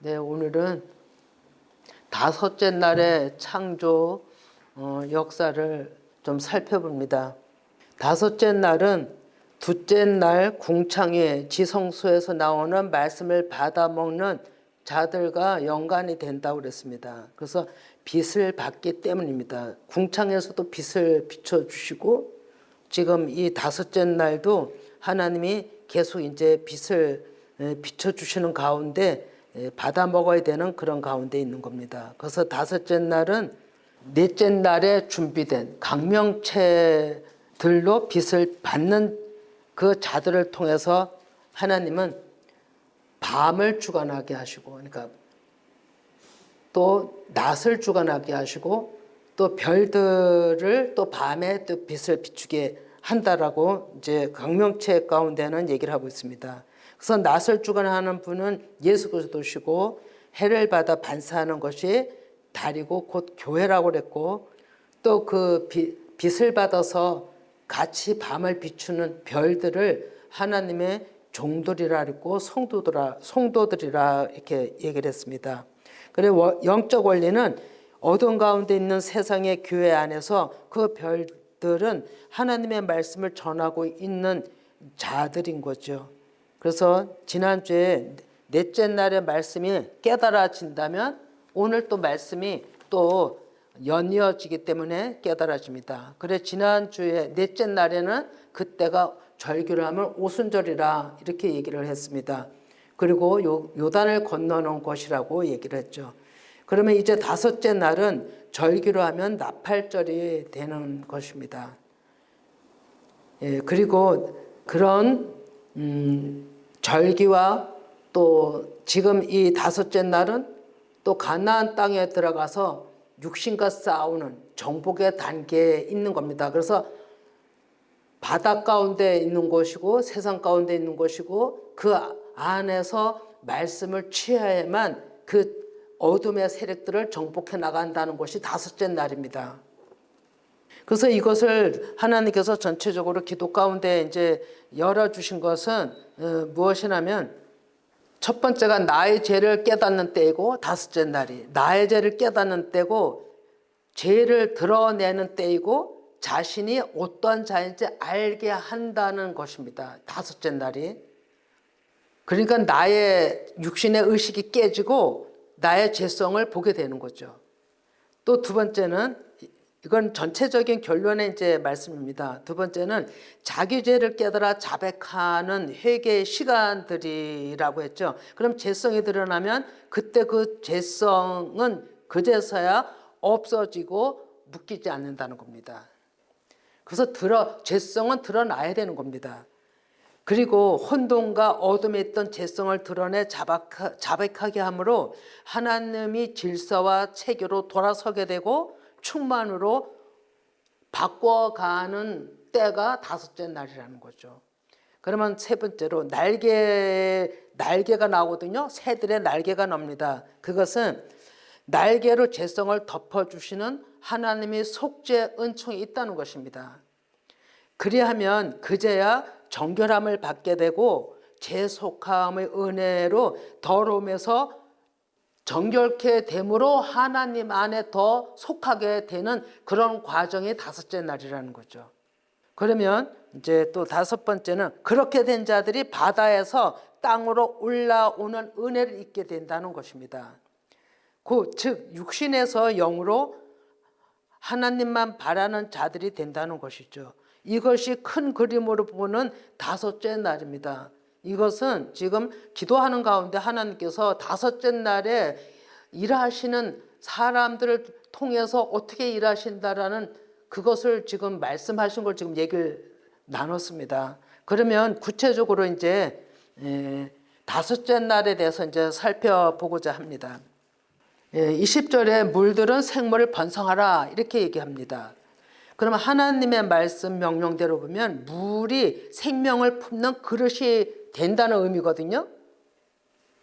네, 오늘은 다섯째 날의 창조 역사를 좀 살펴봅니다. 다섯째 날은 둘째 날 궁창의 지성소에서 나오는 말씀을 받아먹는 자들과 연관이 된다고 그랬습니다. 그래서 빛을 받기 때문입니다. 궁창에서도 빛을 비춰주시고 지금 이 다섯째 날도 하나님이 계속 이제 빛을 비춰주시는 가운데 받아 먹어야 되는 그런 가운데 있는 겁니다. 그래서 다섯째 날은 넷째 날에 준비된 강명체들로 빛을 받는 그 자들을 통해서 하나님은 밤을 주관하게 하시고, 그러니까 또 낮을 주관하게 하시고, 또 별들을 또 밤에 또 빛을 비추게 한다라고 이제 강명체 가운데는 얘기를 하고 있습니다. 그래서 낮을 주관하는 분은 예수 그리스도시고 해를 받아 반사하는 것이 달이고 곧 교회라고 그랬고, 또 그 빛을 받아서 같이 밤을 비추는 별들을 하나님의 종들이라 그랬고 성도들이라 이렇게 얘기를 했습니다. 그리고 영적 원리는 어둠 가운데 있는 세상의 교회 안에서 그 별들은 하나님의 말씀을 전하고 있는 자들인 거죠. 그래서 지난주에 넷째 날의 말씀이 깨달아진다면 오늘 또 말씀이 또 연이어지기 때문에 깨달아집니다. 그래 지난주에 넷째 날에는 그때가 절기로 하면 오순절이라 이렇게 얘기를 했습니다. 그리고 요단을 건너는 것이라고 얘기를 했죠. 그러면 이제 다섯째 날은 절기로 하면 나팔절이 되는 것입니다. 그리고 그런 절기와 또 지금 이 다섯째 날은 또 가나안 땅에 들어가서 육신과 싸우는 정복의 단계에 있는 겁니다. 그래서 바다 가운데 있는 것이고 세상 가운데 있는 것이고 그 안에서 말씀을 취해야만 그 어둠의 세력들을 정복해 나간다는 것이 다섯째 날입니다. 그래서 이것을 하나님께서 전체적으로 기도 가운데 이제 열어주신 것은 무엇이냐면 첫 번째가 나의 죄를 깨닫는 때이고 다섯째 날이 나의 죄를 깨닫는 때고 죄를 드러내는 때이고 자신이 어떠한 자인지 알게 한다는 것입니다. 다섯째 날이. 그러니까 나의 육신의 의식이 깨지고 나의 죄성을 보게 되는 거죠. 또 두 번째는 이건 전체적인 결론의 이제 말씀입니다. 두 번째는 자기 죄를 깨달아 자백하는 회개의 시간들이라고 했죠. 그럼 죄성이 드러나면 그때 그 죄성은 그제서야 없어지고 묶이지 않는다는 겁니다. 그래서 죄성은 드러나야 되는 겁니다. 그리고 혼돈과 어둠에 있던 죄성을 드러내 자백하게 함으로 하나님이 질서와 체계로 돌아서게 되고 충만으로 바꿔가는 때가 다섯째 날이라는 거죠. 그러면 세 번째로 날개가 나오거든요. 새들의 날개가 납니다. 그것은 날개로 죄성을 덮어주시는 하나님의 속죄 은총이 있다는 것입니다. 그리하면 그제야 정결함을 받게 되고 죄속함의 은혜로 더러움에서 정결케 됨으로 하나님 안에 더 속하게 되는 그런 과정이 다섯째 날이라는 거죠. 그러면 이제 또 다섯 번째는 그렇게 된 자들이 바다에서 땅으로 올라오는 은혜를 입게 된다는 것입니다. 즉 육신에서 영으로 하나님만 바라는 자들이 된다는 것이죠. 이것이 큰 그림으로 보는 다섯째 날입니다. 이것은 지금 기도하는 가운데 하나님께서 다섯째 날에 일하시는 사람들을 통해서 어떻게 일하신다라는 그것을 지금 말씀하신 걸 지금 얘기를 나눴습니다. 그러면 구체적으로 이제 다섯째 날에 대해서 이제 살펴보고자 합니다. 20절에 물들은 생물을 번성하라 이렇게 얘기합니다. 그러면 하나님의 말씀 명령대로 보면 물이 생명을 품는 그릇이 된다는 의미거든요.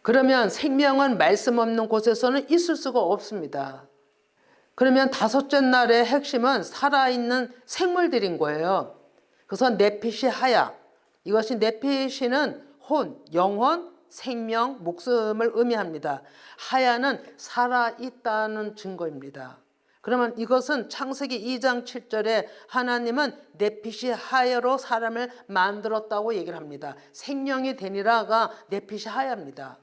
그러면 생명은 말씀 없는 곳에서는 있을 수가 없습니다. 그러면 다섯째 날의 핵심은 살아있는 생물들인 거예요. 그래서 네피시 하야, 이것이 네피시는 혼, 영혼, 생명, 목숨을 의미합니다. 하야는 살아있다는 증거입니다. 그러면 이것은 창세기 2장 7절에 하나님은 넷핏이 하야로 사람을 만들었다고 얘기를 합니다. 생명이 되니라가 넷핏이 하야입니다.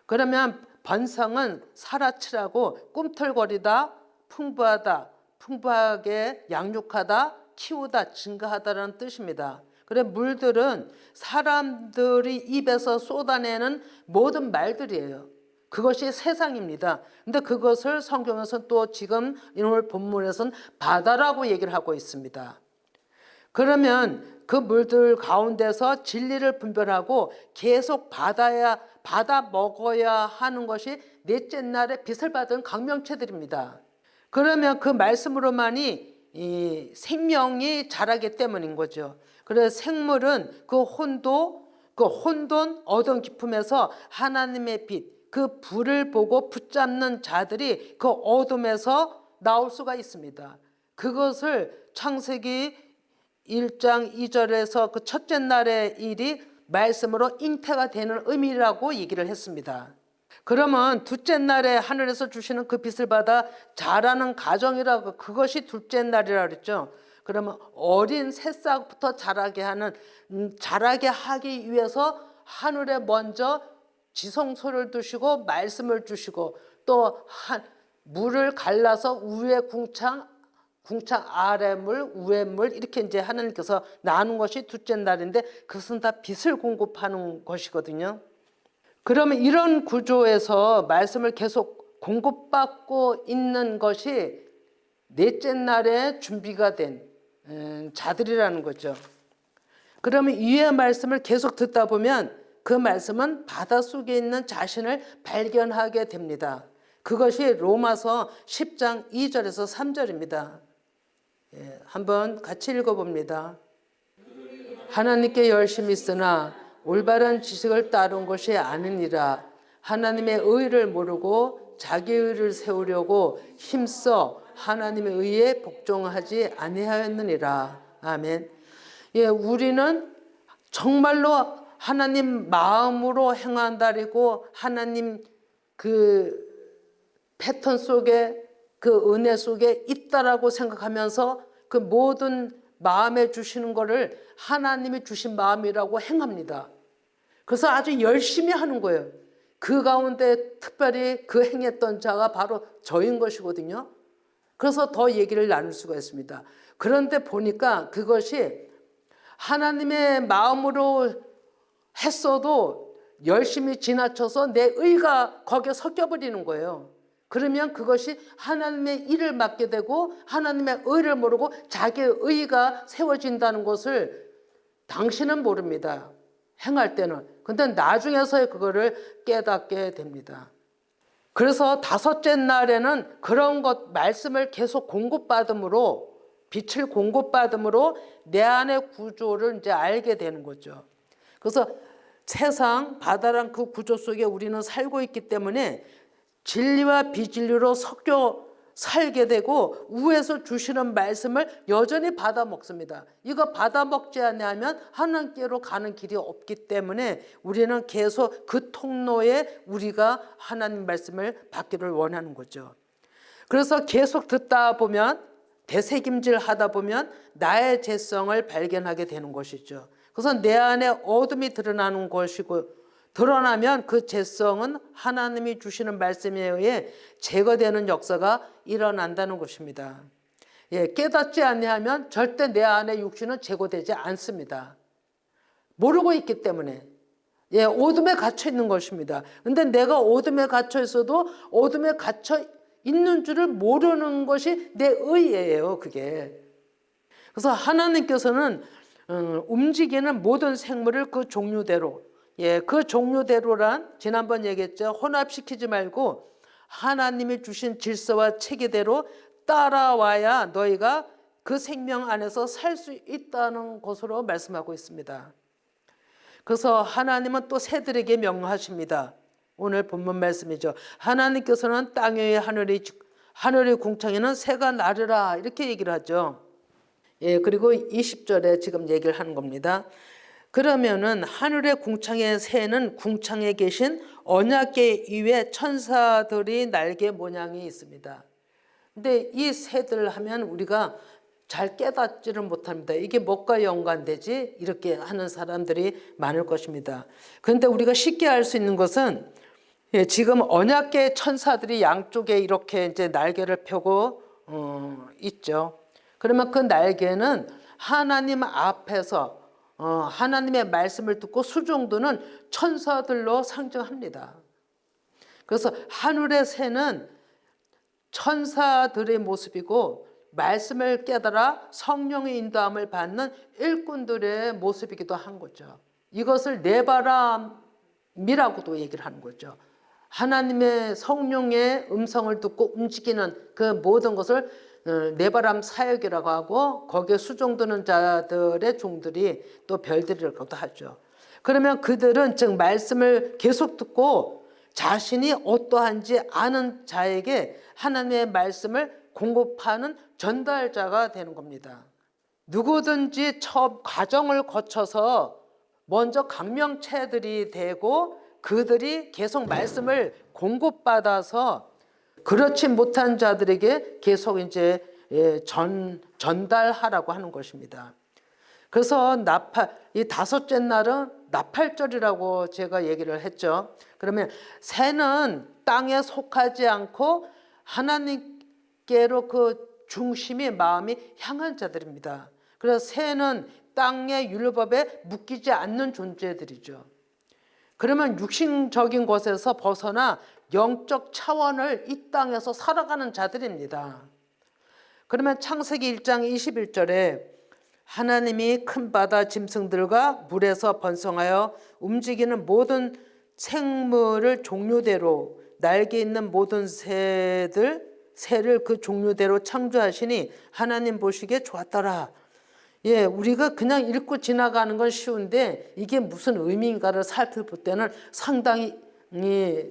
그러면 번성은 살아치라고 꿈틀거리다, 풍부하다, 풍부하게 양육하다, 키우다, 증가하다라는 뜻입니다. 그래 물들은 사람들이 입에서 쏟아내는 모든 말들이에요. 그것이 세상입니다. 근데 그것을 성경에서는 또 지금 오늘 본문에서는 바다라고 얘기를 하고 있습니다. 그러면 그 물들 가운데서 진리를 분별하고 계속 받아 먹어야 하는 것이 넷째 날에 빛을 받은 강명체들입니다. 그러면 그 말씀으로만이 이 생명이 자라기 때문인 거죠. 그래서 생물은 그 혼돈 어두운 깊음에서 하나님의 빛, 그 불을 보고 붙잡는 자들이 그 어둠에서 나올 수가 있습니다. 그것을 창세기 1장 2절에서 그 첫째 날의 일이 말씀으로 잉태가 되는 의미라고 얘기를 했습니다. 그러면 둘째 날에 하늘에서 주시는 그 빛을 받아 자라는 가정이라고, 그것이 둘째 날이라고 그랬죠. 그러면 어린 새싹부터 자라게 하기 위해서 하늘에 먼저 지성소를 두시고 말씀을 주시고 또 물을 갈라서 위에 궁창 아래 물, 위에 물 이렇게 이제 하나님께서 나눈 것이 둘째 날인데 그것은 다 빛을 공급하는 것이거든요. 그러면 이런 구조에서 말씀을 계속 공급받고 있는 것이 넷째 날에 준비가 된 자들이라는 거죠. 그러면 이의 말씀을 계속 듣다 보면 그 말씀은 바닷속에 있는 자신을 발견하게 됩니다. 그것이 로마서 10장 2절에서 3절입니다. 한번 같이 읽어봅니다. 하나님께 열심히 쓰나 올바른 지식을 따른 것이 아니니라. 하나님의 의를 모르고 자기 의를 세우려고 힘써 하나님의 의에 복종하지 아니하였느니라. 아멘. 우리는 정말로 하나님 마음으로 행한다리고 하나님 그 패턴 속에 그 은혜 속에 있다라고 생각하면서 그 모든 마음에 주시는 거를 하나님이 주신 마음이라고 행합니다. 그래서 아주 열심히 하는 거예요. 그 가운데 특별히 그 행했던 자가 바로 저인 것이거든요. 그래서 더 얘기를 나눌 수가 있습니다. 그런데 보니까 그것이 하나님의 마음으로 했어도 열심히 지나쳐서 내 의가 거기에 섞여버리는 거예요. 그러면 그것이 하나님의 일을 맡게 되고 하나님의 의를 모르고 자기의 의가 세워진다는 것을 당신은 모릅니다. 행할 때는. 근데 나중에서 그거를 깨닫게 됩니다. 그래서 다섯째 날에는 그런 것 말씀을 계속 공급받음으로 빛을 공급받음으로 내 안의 구조를 이제 알게 되는 거죠. 그래서 세상 바다란 그 구조 속에 우리는 살고 있기 때문에 진리와 비진리로 섞여 살게 되고 위에서 주시는 말씀을 여전히 받아 먹습니다. 이거 받아 먹지 않으면 하나님께로 가는 길이 없기 때문에 우리는 계속 그 통로에 우리가 하나님 말씀을 받기를 원하는 거죠. 그래서 계속 듣다 보면 되새김질 하다 보면 나의 죄성을 발견하게 되는 것이죠. 그래서 내 안에 어둠이 드러나는 것이고 드러나면 그 죄성은 하나님이 주시는 말씀에 의해 제거되는 역사가 일어난다는 것입니다. 깨닫지 아니하면 절대 내 안의 육신은 제거되지 않습니다. 모르고 있기 때문에. 어둠에 갇혀 있는 것입니다. 근데 내가 어둠에 갇혀 있어도 어둠에 갇혀 있는 줄을 모르는 것이 내 의예요, 그게. 그래서 하나님께서는 움직이는 모든 생물을 그 종류대로, 그 종류대로란 지난번 얘기했죠. 혼합시키지 말고 하나님이 주신 질서와 체계대로 따라와야 너희가 그 생명 안에서 살 수 있다는 것으로 말씀하고 있습니다. 그래서 하나님은 또 새들에게 명하십니다. 오늘 본문 말씀이죠. 하나님께서는 땅 위에 하늘의 궁창에는 새가 나르라 이렇게 얘기를 하죠. 그리고 20절에 지금 얘기를 하는 겁니다. 그러면은 하늘의 궁창의 새는 궁창에 계신 언약궤 위에 천사들이 날개 모양이 있습니다. 근데 이 새들 하면 우리가 잘 깨닫지를 못합니다. 이게 뭐가 연관되지? 이렇게 하는 사람들이 많을 것입니다. 그런데 우리가 쉽게 알 수 있는 것은 지금 언약궤 천사들이 양쪽에 이렇게 이제 날개를 펴고 있죠. 그러면 그 날개는 하나님 앞에서 하나님의 말씀을 듣고 수종드는 천사들로 상징합니다. 그래서 하늘의 새는 천사들의 모습이고 말씀을 깨달아 성령의 인도함을 받는 일꾼들의 모습이기도 한 거죠. 이것을 네바람이라고도 얘기를 하는 거죠. 하나님의 성령의 음성을 듣고 움직이는 그 모든 것을 네바람 사역이라고 하고 거기에 수종드는 자들의 종들이 또 별들이라고도 하죠. 그러면 그들은 즉 말씀을 계속 듣고 자신이 어떠한지 아는 자에게 하나님의 말씀을 공급하는 전달자가 되는 겁니다. 누구든지 처음 과정을 거쳐서 먼저 강명체들이 되고 그들이 계속 말씀을 공급받아서 그렇지 못한 자들에게 계속 이제 전달하라고 하는 것입니다. 그래서 이 다섯째 날은 나팔절이라고 제가 얘기를 했죠. 그러면 새는 땅에 속하지 않고 하나님께로 그 중심이 마음이 향한 자들입니다. 그래서 새는 땅의 율법에 묶이지 않는 존재들이죠. 그러면 육신적인 것에서 벗어나 영적 차원을 이 땅에서 살아가는 자들입니다. 그러면 창세기 1장 21절에 하나님이 큰 바다 짐승들과 물에서 번성하여 움직이는 모든 생물을 종류대로 날개 있는 모든 새를 그 종류대로 창조하시니 하나님 보시기에 좋았더라. 우리가 그냥 읽고 지나가는 건 쉬운데 이게 무슨 의미인가를 살펴볼 때는 상당히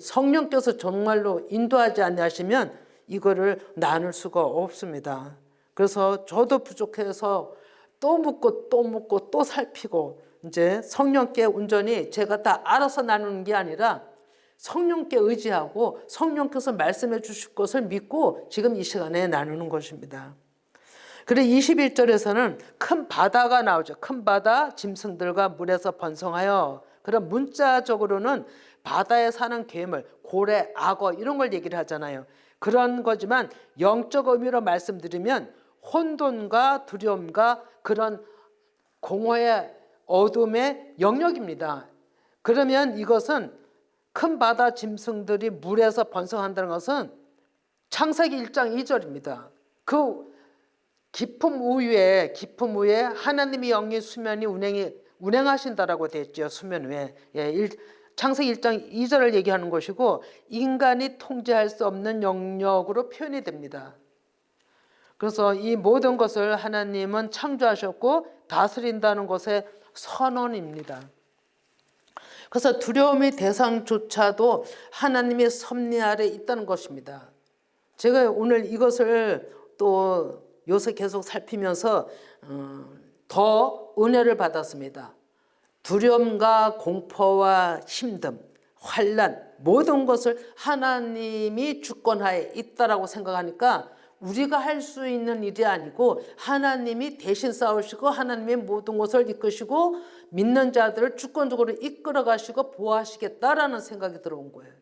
성령께서 정말로 인도하지 않으시면 이거를 나눌 수가 없습니다. 그래서 저도 부족해서 또 묻고 또 묻고 또 살피고 이제 성령께 온전히 제가 다 알아서 나누는 게 아니라 성령께 의지하고 성령께서 말씀해 주실 것을 믿고 지금 이 시간에 나누는 것입니다. 그리고 21절에서는 큰 바다가 나오죠. 큰 바다 짐승들과 물에서 번성하여. 그럼 문자적으로는 바다에 사는 괴물, 고래, 악어 이런 걸 얘기를 하잖아요. 그런 거지만 영적 의미로 말씀드리면 혼돈과 두려움과 그런 공허의 어둠의 영역입니다. 그러면 이것은 큰 바다 짐승들이 물에서 번성한다는 것은 창세기 1장 2절입니다. 그 깊음 우에 하나님의 영이 수면이 운행하신다라고 되어 있죠. 수면 위에. 창세기 1장 2절을 얘기하는 것이고 인간이 통제할 수 없는 영역으로 표현이 됩니다. 그래서 이 모든 것을 하나님은 창조하셨고 다스린다는 것의 선언입니다. 그래서 두려움의 대상조차도 하나님의 섭리 아래 있다는 것입니다. 제가 오늘 이것을 또 요새 계속 살피면서 더 은혜를 받았습니다. 두려움과 공포와 힘듦, 환난 모든 것을 하나님이 주권하에 있다라고 생각하니까 우리가 할 수 있는 일이 아니고 하나님이 대신 싸우시고 하나님의 모든 것을 이끄시고 믿는 자들을 주권적으로 이끌어 가시고 보호하시겠다라는 생각이 들어온 거예요.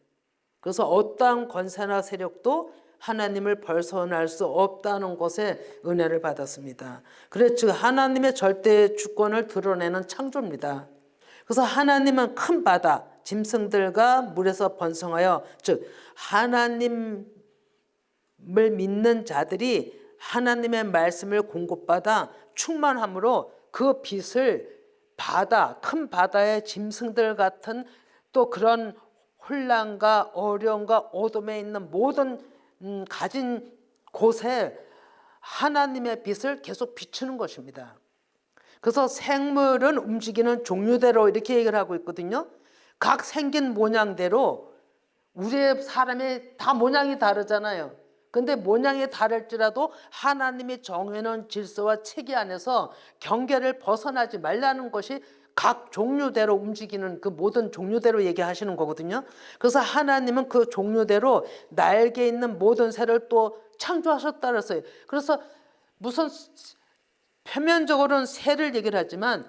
그래서 어떠한 권세나 세력도 하나님을 벗어날 수 없다는 것에 은혜를 받았습니다. 그래서 즉 하나님의 절대 주권을 드러내는 창조입니다. 그래서 하나님은 큰 바다, 짐승들과 물에서 번성하여 즉 하나님을 믿는 자들이 하나님의 말씀을 공급받아 충만함으로 그 빛을 바다, 큰 바다의 짐승들 같은 또 그런 혼란과 어려움과 어둠에 있는 모든 가진 곳에 하나님의 빛을 계속 비추는 것입니다. 그래서 생물은 움직이는 종류대로 이렇게 얘기를 하고 있거든요. 각 생긴 모양대로 우리의 사람이 다 모양이 다르잖아요. 근데 모양이 다를지라도 하나님이 정해놓은 질서와 체계 안에서 경계를 벗어나지 말라는 것이 각 종류대로 움직이는 그 모든 종류대로 얘기하시는 거거든요. 그래서 하나님은 그 종류대로 날개 있는 모든 새를 또 창조하셨다 그랬어요. 그래서 무슨 표면적으로는 새를 얘기를 하지만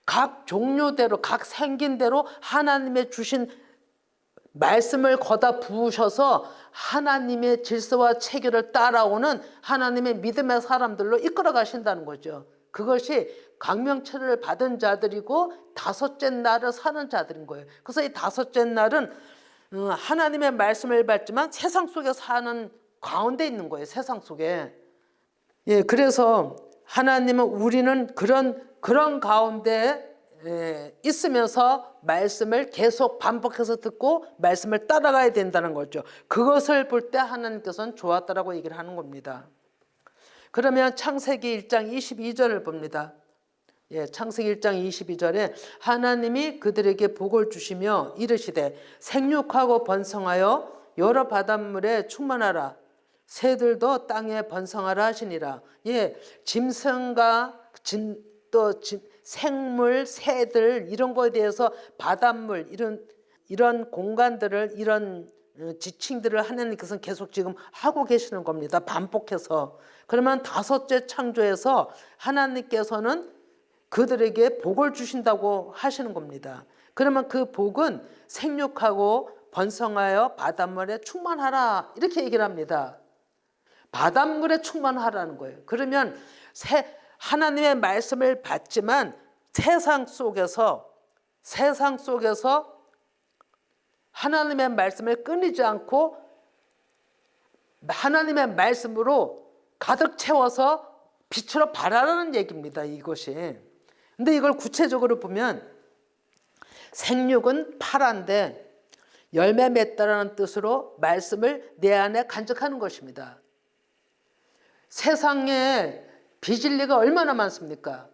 각 종류대로 각 생긴 대로 하나님의 주신 말씀을 거다 부으셔서 하나님의 질서와 체계를 따라오는 하나님의 믿음의 사람들로 이끌어 가신다는 거죠. 그것이 광명체를 받은 자들이고 다섯째 날을 사는 자들인 거예요. 그래서 이 다섯째 날은 하나님의 말씀을 받지만 세상 속에 사는 가운데 있는 거예요. 세상 속에. 예, 그래서 하나님은 우리는 그런 가운데 있으면서 말씀을 계속 반복해서 듣고 말씀을 따라가야 된다는 거죠. 그것을 볼 때 하나님께서는 좋았다라고 얘기를 하는 겁니다. 그러면 창세기 1장 22절을 봅니다. 예, 창세기 1장 22절에 하나님이 그들에게 복을 주시며 이르시되 생육하고 번성하여 여러 바닷물에 충만하라 새들도 땅에 번성하라 하시니라. 예, 짐승과 생물, 새들 이런 거에 대해서 바닷물 이런 공간들을 이런 지칭들을 하나님께서는 계속 지금 하고 계시는 겁니다. 반복해서. 그러면 다섯째 창조에서 하나님께서는 그들에게 복을 주신다고 하시는 겁니다. 그러면 그 복은 생육하고 번성하여 바닷물에 충만하라 이렇게 얘기를 합니다. 바닷물에 충만하라는 거예요. 그러면 하나님의 말씀을 받지만 세상 속에서 하나님의 말씀을 끊이지 않고 하나님의 말씀으로 가득 채워서 빛으로 발하라는 얘기입니다. 이것이. 근데 이걸 구체적으로 보면 생육은 파란데 열매 맺다라는 뜻으로 말씀을 내 안에 간직하는 것입니다. 세상에 비진리가 얼마나 많습니까?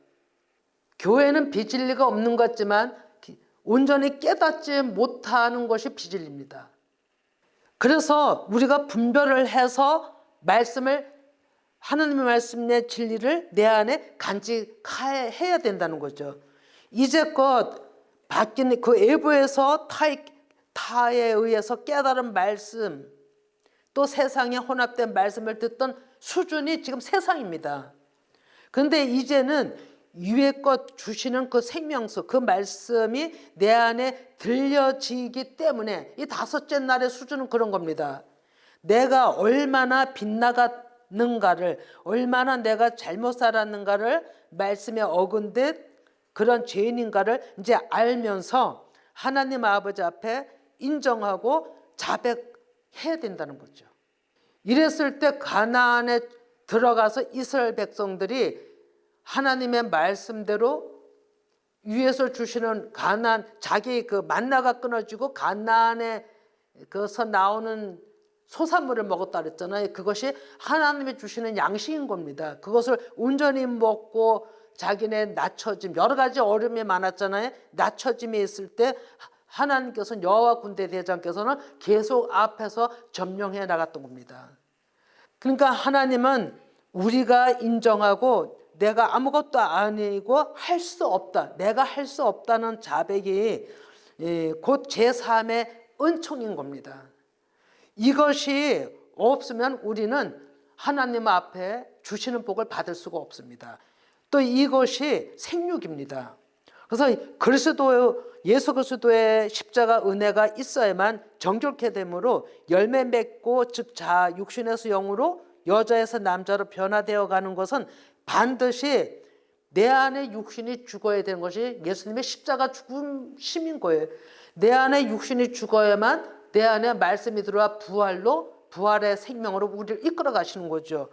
교회는 비진리가 없는 것 같지만 온전히 깨닫지 못하는 것이 비진리입니다. 그래서 우리가 분별을 해서 하나님의 말씀의 진리를 내 안에 간직해야 된다는 거죠. 이제껏 바뀐 그 외부에서 타에 의해서 깨달은 말씀 또 세상에 혼합된 말씀을 듣던 수준이 지금 세상입니다. 그런데 이제는 위의 것 주시는 그 생명수 그 말씀이 내 안에 들려지기 때문에 이 다섯째 날의 수준은 그런 겁니다. 내가 얼마나 빗나갔는가를 얼마나 내가 잘못 살았는가를 말씀에 어긋된 그런 죄인인가를 이제 알면서 하나님 아버지 앞에 인정하고 자백해야 된다는 거죠. 이랬을 때 가나안에 들어가서 이스라엘 백성들이 하나님의 말씀대로 위에서 주시는 가나안 자기 그 만나가 끊어지고 가나안에 그서 나오는 소산물을 먹었다 그랬잖아요. 그것이 하나님이 주시는 양식인 겁니다. 그것을 온전히 먹고 자기네 낮춰짐 여러 가지 어려움이 많았잖아요. 낮춰짐이 있을 때 하나님께서는 여호와 군대 대장께서는 계속 앞에서 점령해 나갔던 겁니다. 그러니까 하나님은 우리가 인정하고 내가 아무것도 아니고 할 수 없다. 내가 할 수 없다는 자백이 곧 제3의 은총인 겁니다. 이것이 없으면 우리는 하나님 앞에 주시는 복을 받을 수가 없습니다. 또 이것이 생육입니다. 그래서 예수 그리스도의 십자가 은혜가 있어야만 정결케 되므로 열매 맺고 즉 육신에서 영으로 여자에서 남자로 변화되어 가는 것은 반드시 내 안에 육신이 죽어야 되는 것이 예수님의 십자가 죽으심인 거예요. 내 안에 육신이 죽어야만 내 안에 말씀이 들어와 부활의 생명으로 우리를 이끌어 가시는 거죠.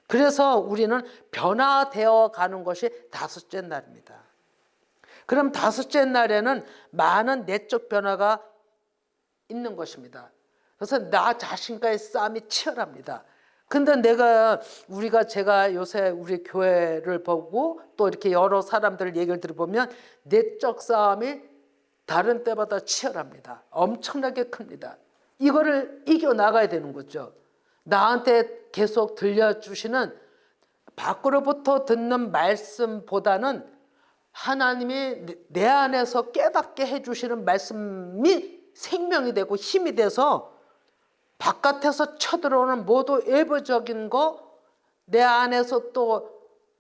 그래서 우리는 변화되어 가는 것이 다섯째 날입니다. 그럼 다섯째 날에는 많은 내적 변화가 있는 것입니다. 그래서 나 자신과의 싸움이 치열합니다. 근데 제가 요새 우리 교회를 보고 또 이렇게 여러 사람들 얘기를 들어보면 내적 싸움이 다른 때보다 치열합니다. 엄청나게 큽니다. 이거를 이겨나가야 되는 거죠. 나한테 계속 들려주시는 밖으로부터 듣는 말씀보다는 하나님이 내 안에서 깨닫게 해주시는 말씀이 생명이 되고 힘이 돼서 바깥에서 쳐들어오는 모두 외부적인 거, 내 안에서 또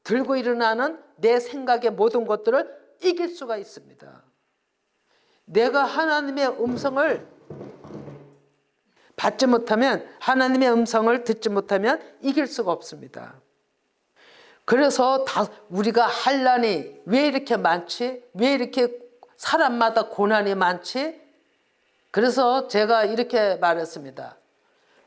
들고 일어나는 내 생각의 모든 것들을 이길 수가 있습니다. 내가 하나님의 음성을 받지 못하면, 하나님의 음성을 듣지 못하면 이길 수가 없습니다. 그래서 우리가 환난이 왜 이렇게 많지? 왜 이렇게 사람마다 고난이 많지? 그래서 제가 이렇게 말했습니다.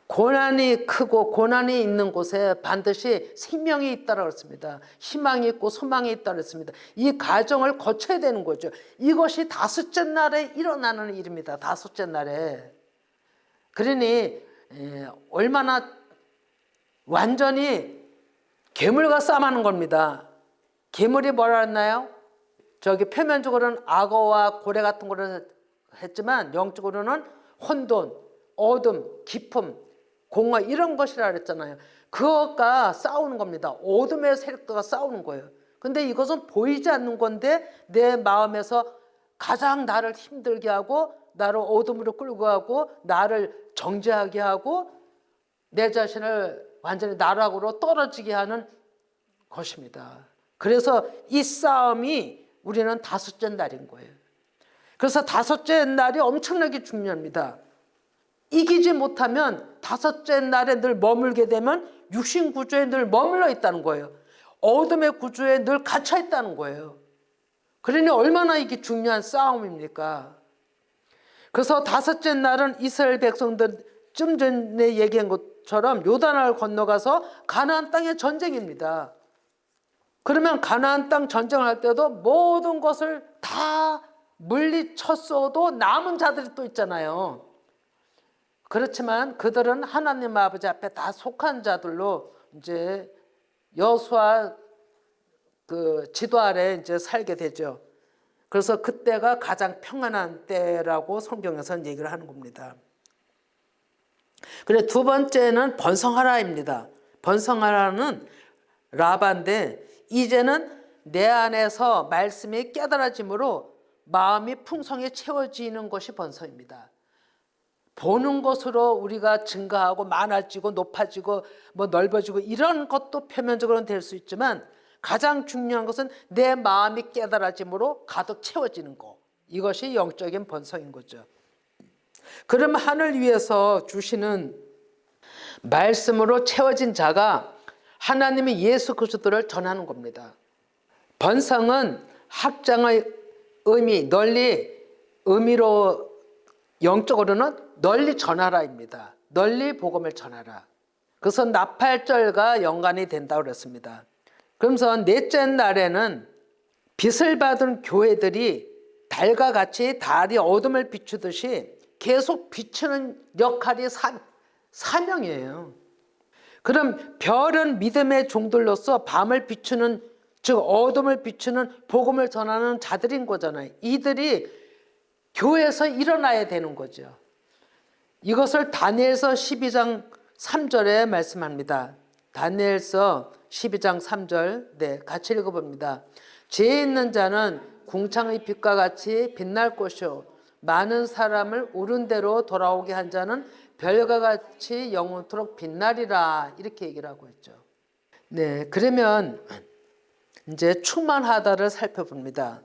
고난이 크고 고난이 있는 곳에 반드시 생명이 있다고 했습니다. 희망이 있고 소망이 있다고 했습니다. 이 과정을 거쳐야 되는 거죠. 이것이 다섯째 날에 일어나는 일입니다. 다섯째 날에. 그러니 얼마나 완전히 괴물과 싸움하는 겁니다. 괴물이 뭐라 했나요? 저기 표면적으로는 악어와 고래 같은 거를 했지만 영적으로는 혼돈, 어둠, 기품, 공허 이런 것이라 그랬잖아요. 그것과 싸우는 겁니다. 어둠의 세력들과 싸우는 거예요. 근데 이것은 보이지 않는 건데 내 마음에서 가장 나를 힘들게 하고 나를 어둠으로 끌고 가고 나를 정죄하게 하고 내 자신을 완전히 나락으로 떨어지게 하는 것입니다. 그래서 이 싸움이 우리는 다섯째 날인 거예요. 그래서 다섯째 날이 엄청나게 중요합니다. 이기지 못하면 다섯째 날에 늘 머물게 되면 육신 구조에 늘 머물러 있다는 거예요. 어둠의 구조에 늘 갇혀 있다는 거예요. 그러니 얼마나 이게 중요한 싸움입니까? 그래서 다섯째 날은 이스라엘 백성들 좀 전에 얘기한 것처럼 요단을 건너가서 가나안 땅의 전쟁입니다. 그러면 가나안 땅 전쟁을 할 때도 모든 것을 다 물리쳤어도 남은 자들이 또 있잖아요. 그렇지만 그들은 하나님 아버지 앞에 다 속한 자들로 이제 여호수아 그 지도 아래 이제 살게 되죠. 그래서 그때가 가장 평안한 때라고 성경에서는 얘기를 하는 겁니다. 그래 두 번째는 번성하라입니다. 번성하라는 라반데 이제는 내 안에서 말씀이 깨달아짐으로 마음이 풍성히 채워지는 것이 번성입니다. 보는 것으로 우리가 증가하고 많아지고 높아지고 뭐 넓어지고 이런 것도 표면적으로는 될 수 있지만 가장 중요한 것은 내 마음이 깨달아짐으로 가득 채워지는 것. 이것이 영적인 번성인 거죠. 그럼 하늘 위에서 주시는 말씀으로 채워진 자가 하나님의 예수 그리스도를 전하는 겁니다. 번성은 학장의 의미, 널리 의미로 영적으로는 널리 전하라입니다. 널리 복음을 전하라. 그래서 나팔절과 연관이 된다고 그랬습니다. 그러면서 넷째 날에는 빛을 받은 교회들이 달과 같이 달이 어둠을 비추듯이 계속 비추는 역할이 사명이에요. 그럼 별은 믿음의 종들로서 밤을 비추는, 즉 어둠을 비추는 복음을 전하는 자들인 거잖아요. 이들이 교회에서 일어나야 되는 거죠. 이것을 다니엘서 12장 3절에 말씀합니다. 다니엘서 12장 3절, 네, 같이 읽어봅니다. 지혜 있는 자는 궁창의 빛과 같이 빛날 것이요 많은 사람을 옳은 대로 돌아오게 한 자는 별과 같이 영원토록 빛나리라, 이렇게 얘기를 하고 있죠. 네, 그러면 이제 충만하다를 살펴봅니다.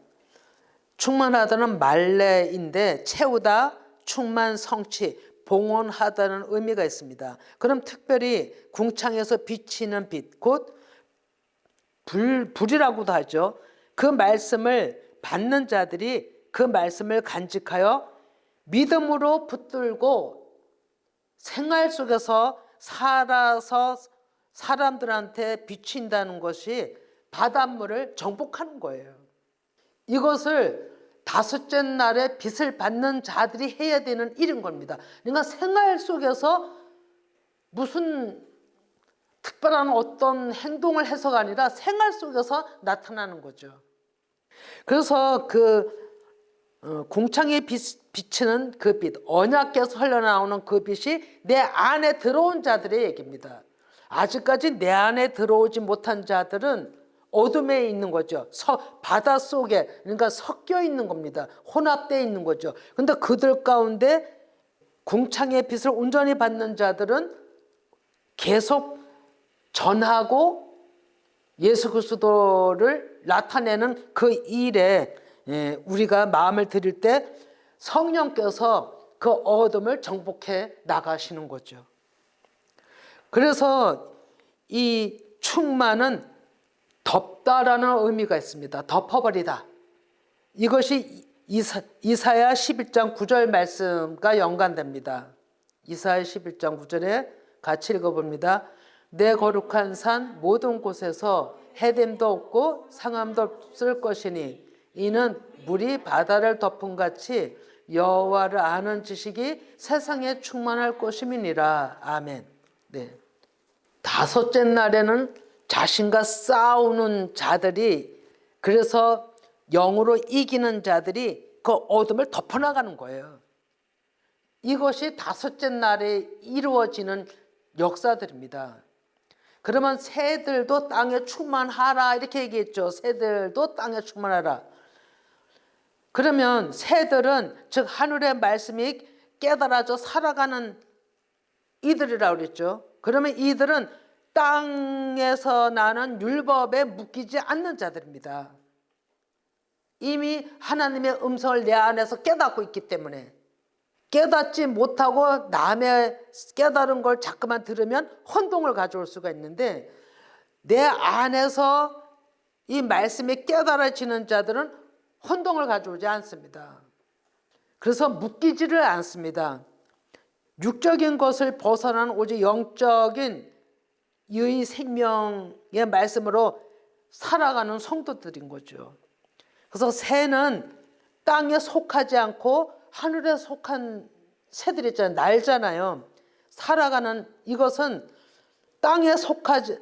충만하다는 말레인데 채우다, 충만, 성취, 봉헌하다는 의미가 있습니다. 그럼 특별히 궁창에서 비치는 빛, 곧 불이라고도 하죠. 그 말씀을 받는 자들이 그 말씀을 간직하여 믿음으로 붙들고 생활 속에서 살아서 사람들한테 비친다는 것이 바닷물을 정복하는 거예요. 이것을 다섯째 날에 빛을 받는 자들이 해야 되는 일인 겁니다. 그러니까 생활 속에서 무슨 특별한 어떤 행동을 해서가 아니라 생활 속에서 나타나는 거죠. 그래서 궁창에 비치는 그 빛, 언약께서 흘러나오는 그 빛이 내 안에 들어온 자들의 얘기입니다. 아직까지 내 안에 들어오지 못한 자들은 어둠에 있는 거죠. 바닷속에, 그러니까 섞여 있는 겁니다. 혼합되어 있는 거죠. 근데 그들 가운데 궁창의 빛을 온전히 받는 자들은 계속 전하고 예수 그리스도를 나타내는 그 일에 우리가 마음을 들일 때 성령께서 그 어둠을 정복해 나가시는 거죠. 그래서 이 충만은 덮다라는 의미가 있습니다. 덮어버리다. 이것이 이사야 11장 9절 말씀과 연관됩니다. 이사야 11장 9절에 같이 읽어봅니다. 내 거룩한 산 모든 곳에서 해됨도 없고 상함도 없을 것이니 이는 물이 바다를 덮은 같이 여호와를 아는 지식이 세상에 충만할 것임이니라. 아멘. 네. 다섯째 날에는 자신과 싸우는 자들이, 그래서 영으로 이기는 자들이 그 어둠을 덮어나가는 거예요. 이것이 다섯째 날에 이루어지는 역사들입니다. 그러면 새들도 땅에 충만하라 이렇게 얘기했죠. 새들도 땅에 충만하라. 그러면 새들은 즉 하늘의 말씀이 깨달아져 살아가는 이들이라고 그랬죠. 그러면 이들은 땅에서 나는 율법에 묶이지 않는 자들입니다. 이미 하나님의 음성을 내 안에서 깨닫고 있기 때문에, 깨닫지 못하고 남의 깨달은 걸 자꾸만 들으면 혼동을 가져올 수가 있는데, 내 안에서 이 말씀이 깨달아지는 자들은 혼동을 가져오지 않습니다. 그래서 묶이지를 않습니다. 육적인 것을 벗어난 오직 영적인 의 생명의 말씀으로 살아가는 성도들인 거죠. 그래서 새는 땅에 속하지 않고 하늘에 속한 새들 있잖아요. 날잖아요. 살아가는, 이것은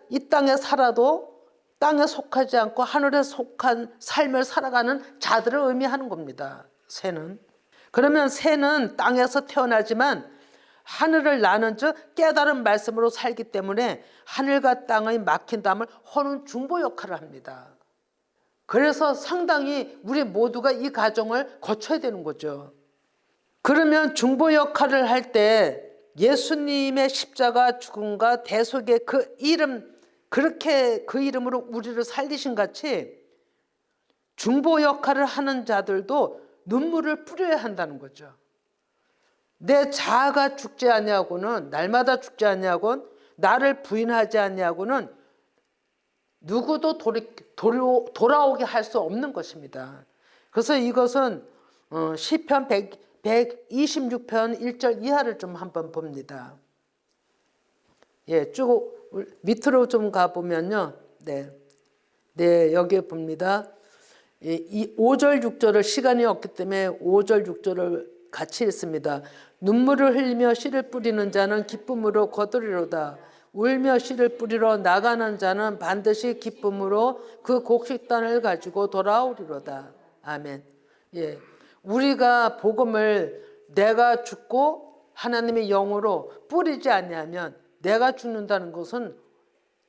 이 땅에 살아도 땅에 속하지 않고 하늘에 속한 삶을 살아가는 자들을 의미하는 겁니다. 새는. 그러면 새는 땅에서 태어나지만 하늘을 나는 즉 깨달은 말씀으로 살기 때문에 하늘과 땅의 막힌 담을 허는 중보 역할을 합니다. 그래서 상당히 우리 모두가 이 과정을 거쳐야 되는 거죠. 그러면 중보 역할을 할 때 예수님의 십자가 죽음과 대속의 그 이름, 그렇게 그 이름으로 우리를 살리신 같이 중보 역할을 하는 자들도 눈물을 뿌려야 한다는 거죠. 내 자아가 죽지 아니하고는, 날마다 죽지 아니하고는, 나를 부인하지 아니하고는 누구도 돌아오게 할 수 없는 것입니다. 그래서 이것은 시편 126편 1절 이하를 좀 한번 봅니다. 예, 쭉 밑으로 좀 가보면요. 네, 여기에 봅니다. 이 5절 6절을, 시간이 없기 때문에 5절 6절을 같이 읽습니다. 눈물을 흘리며 씨를 뿌리는 자는 기쁨으로 거두리로다. 울며 씨를 뿌리러 나가는 자는 반드시 기쁨으로 그 곡식단을 가지고 돌아오리로다. 아멘. 예, 우리가 복음을 내가 죽고 하나님의 영으로 뿌리지 아니하면 내가 죽는다는 것은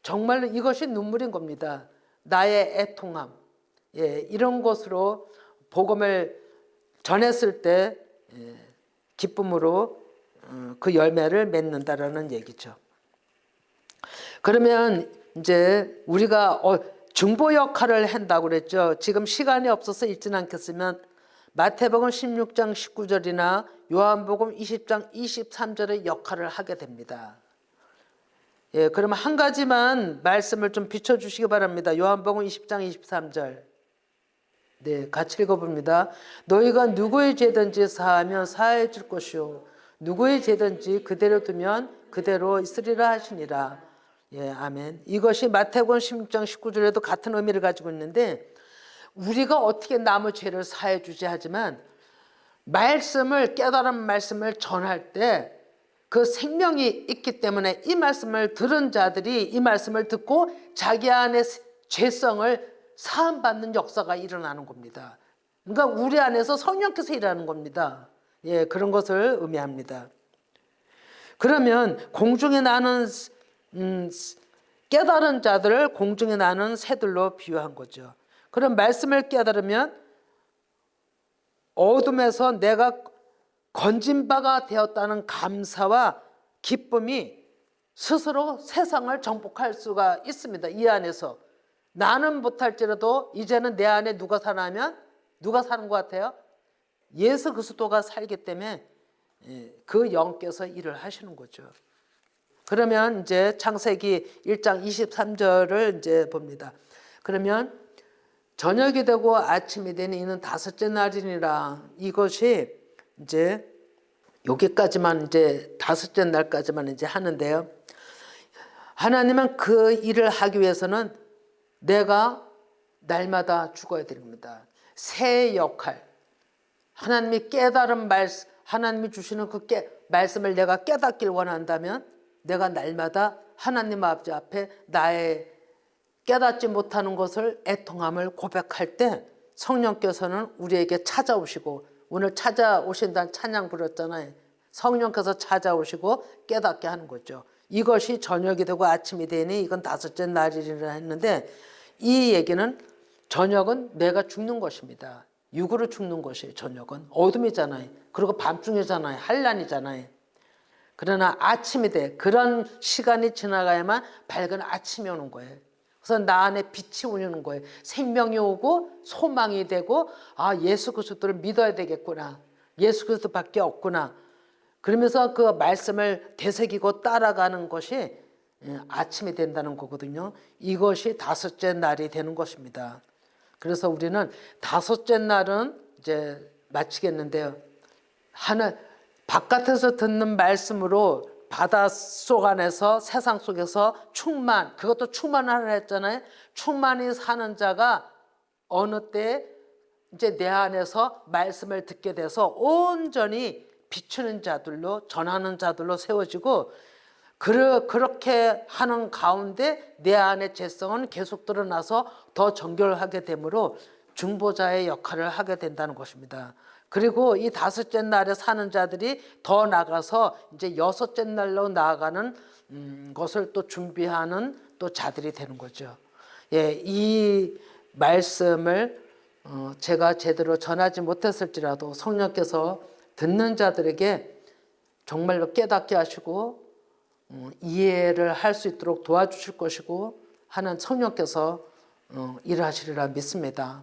정말로 이것이 눈물인 겁니다. 나의 애통함, 예, 이런 것으로 복음을 전했을 때 기쁨으로 그 열매를 맺는다라는 얘기죠. 그러면 이제 우리가 중보 역할을 한다고 그랬죠. 지금 시간이 없어서 읽지는 않겠으면 마태복음 16장 19절이나 요한복음 20장 23절의 역할을 하게 됩니다. 예, 그러면 한 가지만 말씀을 좀 비춰주시기 바랍니다. 요한복음 20장 23절. 네, 같이 읽어봅니다. 너희가 누구의 죄든지 사하면 사해질 것이요 누구의 죄든지 그대로 두면 그대로 있으리라 하시니라. 예, 아멘. 이것이 마태복음 16장 19절에도 같은 의미를 가지고 있는데, 우리가 어떻게 남의 죄를 사해 주지 하지만 말씀을, 깨달은 말씀을 전할 때 그 생명이 있기 때문에 이 말씀을 들은 자들이 이 말씀을 듣고 자기 안에 죄성을 사함받는 역사가 일어나는 겁니다. 그러니까 우리 안에서 성령께서 일하는 겁니다. 예, 그런 것을 의미합니다. 그러면 공중에 나는 깨달은 자들을 공중에 나는 새들로 비유한 거죠. 그런 말씀을 깨달으면 어둠에서 내가 건진 바가 되었다는 감사와 기쁨이 스스로 세상을 정복할 수가 있습니다. 이 안에서 나는 못할지라도 이제는 내 안에 누가 사나면 누가 사는 것 같아요? 예수 그리스도가 살기 때문에 그 영께서 일을 하시는 거죠. 그러면 이제 창세기 1장 23절을 이제 봅니다. 그러면 저녁이 되고 아침이 되니 이는 다섯째 날이니라. 이것이 이제 여기까지만 이제 다섯째 날까지만 이제 하는데요. 하나님은 그 일을 하기 위해서는 내가 날마다 죽어야 되는 겁니다. 새 역할. 하나님이 깨달은 말씀, 하나님이 주시는 그 말씀을 내가 깨닫길 원한다면 내가 날마다 하나님 아버지 앞에 나의 깨닫지 못하는 것을 애통함을 고백할 때 성령께서는 우리에게 찾아오시고, 오늘 찾아오신다는 찬양 부렸잖아요. 성령께서 찾아오시고 깨닫게 하는 거죠. 이것이 저녁이 되고 아침이 되니 이건 다섯째 날이라 했는데, 이 얘기는 저녁은 내가 죽는 것입니다. 육으로 죽는 것이에요. 저녁은 어둠이잖아요. 그리고 밤중이잖아요. 한란이잖아요. 그러나 아침이 돼. 그런 시간이 지나가야만 밝은 아침이 오는 거예요. 그래서 나 안에 빛이 오는 거예요. 생명이 오고 소망이 되고, 아, 예수 그리스도를 믿어야 되겠구나. 예수 그리스도밖에 없구나. 그러면서 그 말씀을 되새기고 따라가는 것이 아침이 된다는 거거든요. 이것이 다섯째 날이 되는 것입니다. 그래서 우리는 다섯째 날은 이제 마치겠는데요. 바깥에서 듣는 말씀으로 바닷속 안에서 세상 속에서 그것도 충만하라 했잖아요. 충만히 사는 자가 어느 때 이제 내 안에서 말씀을 듣게 돼서 온전히 비추는 자들로, 전하는 자들로 세워지고, 그렇게 하는 가운데 내 안의 죄성은 계속 드러나서 더 정결하게 되므로 중보자의 역할을 하게 된다는 것입니다. 그리고 이 다섯째 날에 사는 자들이 더 나가서 이제 여섯째 날로 나아가는 것을 또 준비하는 또 자들이 되는 거죠. 예, 이 말씀을 제가 제대로 전하지 못했을지라도 성령께서 듣는 자들에게 정말로 깨닫게 하시고 이해를 할 수 있도록 도와주실 것이고 하는 성령께서 일하시리라 믿습니다.